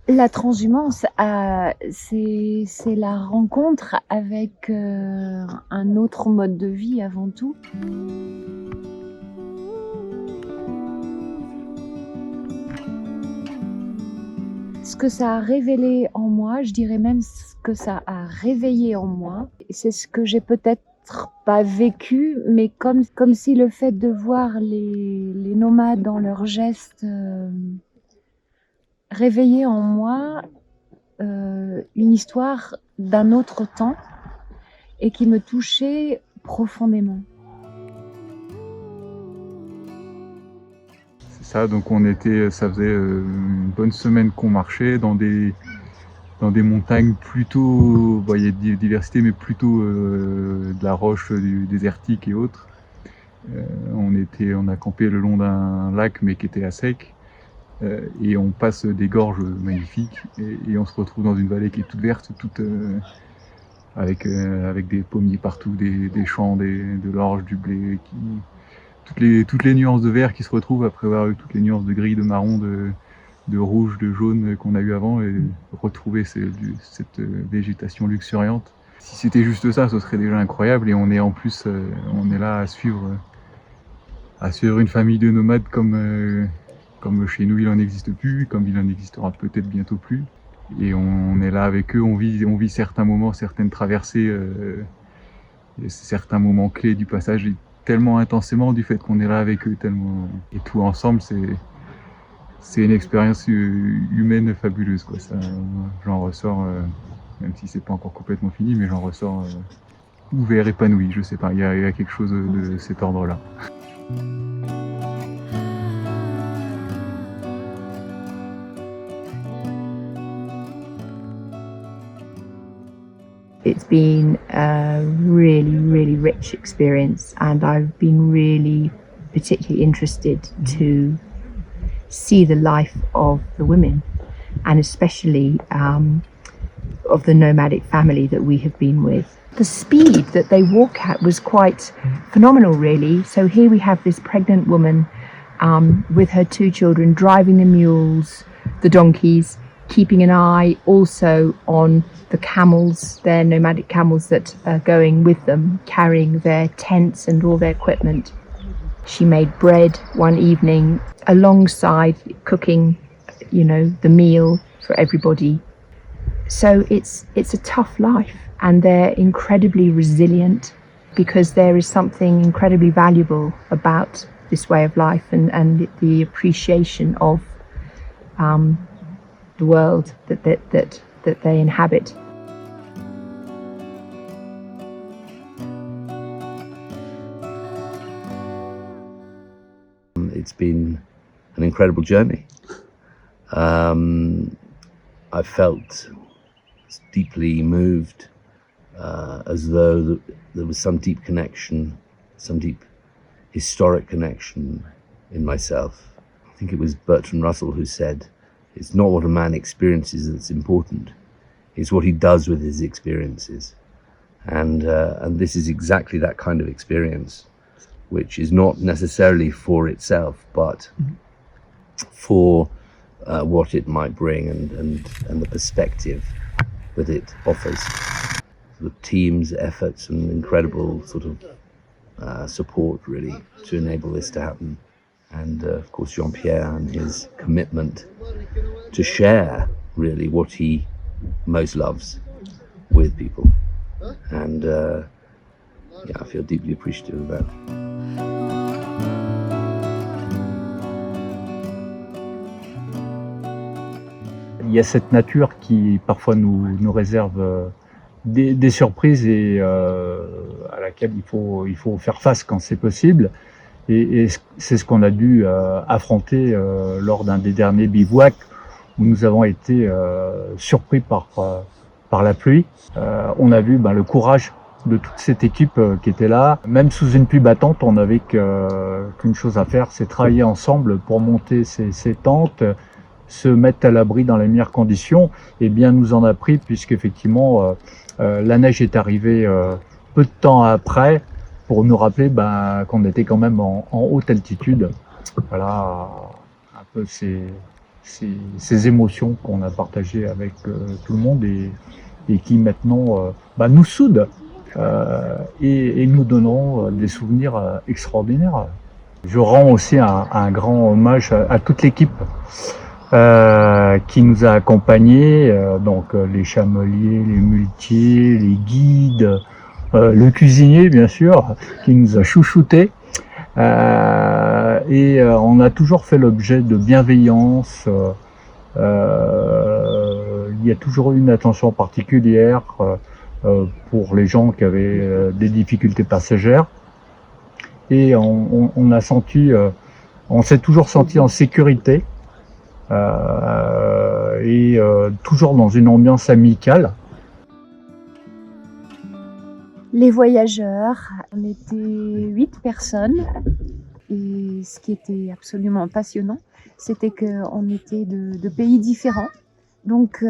La transhumance, c'est la rencontre avec, un autre mode de vie avant tout. Ce que ça a révélé en moi, je dirais même ce que ça a réveillé en moi, c'est ce que j'ai peut-être pas vécu, mais comme si le fait de voir les nomades dans leurs gestes, réveillait en moi, une histoire d'un autre temps et qui me touchait profondément. C'est ça, donc ça faisait une bonne semaine qu'on marchait dans des montagnes plutôt, il y a de diversité, mais plutôt de la roche désertique et autres. On a campé le long d'un lac, mais qui était à sec. Et on passe des gorges magnifiques et on se retrouve dans une vallée qui est toute verte, avec des pommiers partout, des champs, de l'orge, du blé, toutes les nuances de vert qui se retrouvent après avoir eu toutes les nuances de gris, de marron, de rouge, de jaune qu'on a eu avant, et retrouver cette végétation luxuriante. Si c'était juste ça, ce serait déjà incroyable. Et on est en plus, on est là à suivre une famille de nomades comme chez nous il en existe plus, comme il en existera peut-être bientôt plus. Et on est là avec eux, on vit certains moments, certaines traversées, certains moments clés du passage tellement intensément du fait qu'on est là avec eux, tellement, et tout ensemble, c'est une expérience humaine fabuleuse, quoi. Ça, j'en ressors, même si c'est pas encore complètement fini, mais j'en ressors ouvert, épanoui, je sais pas, il y a quelque chose de cet ordre-là. It's been a really, really rich experience, and I've been really particularly interested to see the life of the women, and especially of the nomadic family that we have been with. The speed that they walk at was quite phenomenal, really. So here we have this pregnant woman with her two children driving the mules, the donkeys, keeping an eye also on the camels, their nomadic camels that are going with them, carrying their tents and all their equipment. She made bread one evening alongside cooking, the meal for everybody. So it's a tough life, and they're incredibly resilient because there is something incredibly valuable about this way of life and the appreciation of the world that they inhabit. It's been an incredible journey. I felt deeply moved, as though there was some deep connection, some deep historic connection in myself. I think it was Bertrand Russell who said, "It's not what a man experiences that's important, it's what he does with his experiences." And this is exactly that kind of experience, which is not necessarily for itself, but for what it might bring and the perspective that it offers. The team's efforts and incredible sort of support, really, to enable this to happen. And of course, Jean-Pierre and his commitment to share, really, what he most loves with people. And I feel deeply appreciative of that. Il y a cette nature qui parfois nous réserve des surprises et à laquelle il faut faire face quand c'est possible. Et c'est ce qu'on a dû affronter lors d'un des derniers bivouacs où nous avons été surpris par la pluie. On a vu le courage de toute cette équipe qui était là. Même sous une pluie battante, on n'avait qu'une chose à faire, c'est travailler ensemble pour monter ces tentes, se mettre à l'abri dans les meilleures conditions. Et bien nous en a pris, puisqu'effectivement la neige est arrivée peu de temps après pour nous rappeler qu'on était quand même en haute altitude. Voilà un peu ces ces émotions qu'on a partagées avec tout le monde et qui maintenant nous soudent et nous donneront des souvenirs extraordinaires. Je rends aussi un grand hommage à toute l'équipe qui nous a accompagnés, donc les chameliers, les muletiers, les guides, le cuisinier bien sûr, qui nous a chouchoutés. Et on a toujours fait l'objet de bienveillance. Il y a toujours eu une attention particulière pour les gens qui avaient des difficultés passagères. Et on a senti, on s'est toujours senti en sécurité et toujours dans une ambiance amicale. Les voyageurs, on était 8 personnes et ce qui était absolument passionnant, c'était qu'on était de pays différents. Donc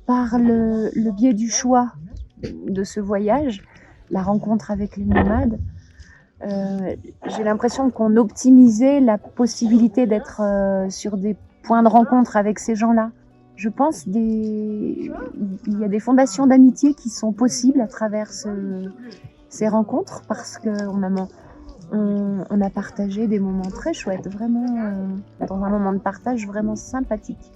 par le biais du choix de ce voyage, la rencontre avec les nomades, j'ai l'impression qu'on optimisait la possibilité d'être sur des points de rencontre avec ces gens-là. Je pense il y a des fondations d'amitié qui sont possibles à travers ces rencontres parce qu'on a partagé des moments très chouettes, vraiment dans un moment de partage vraiment sympathique.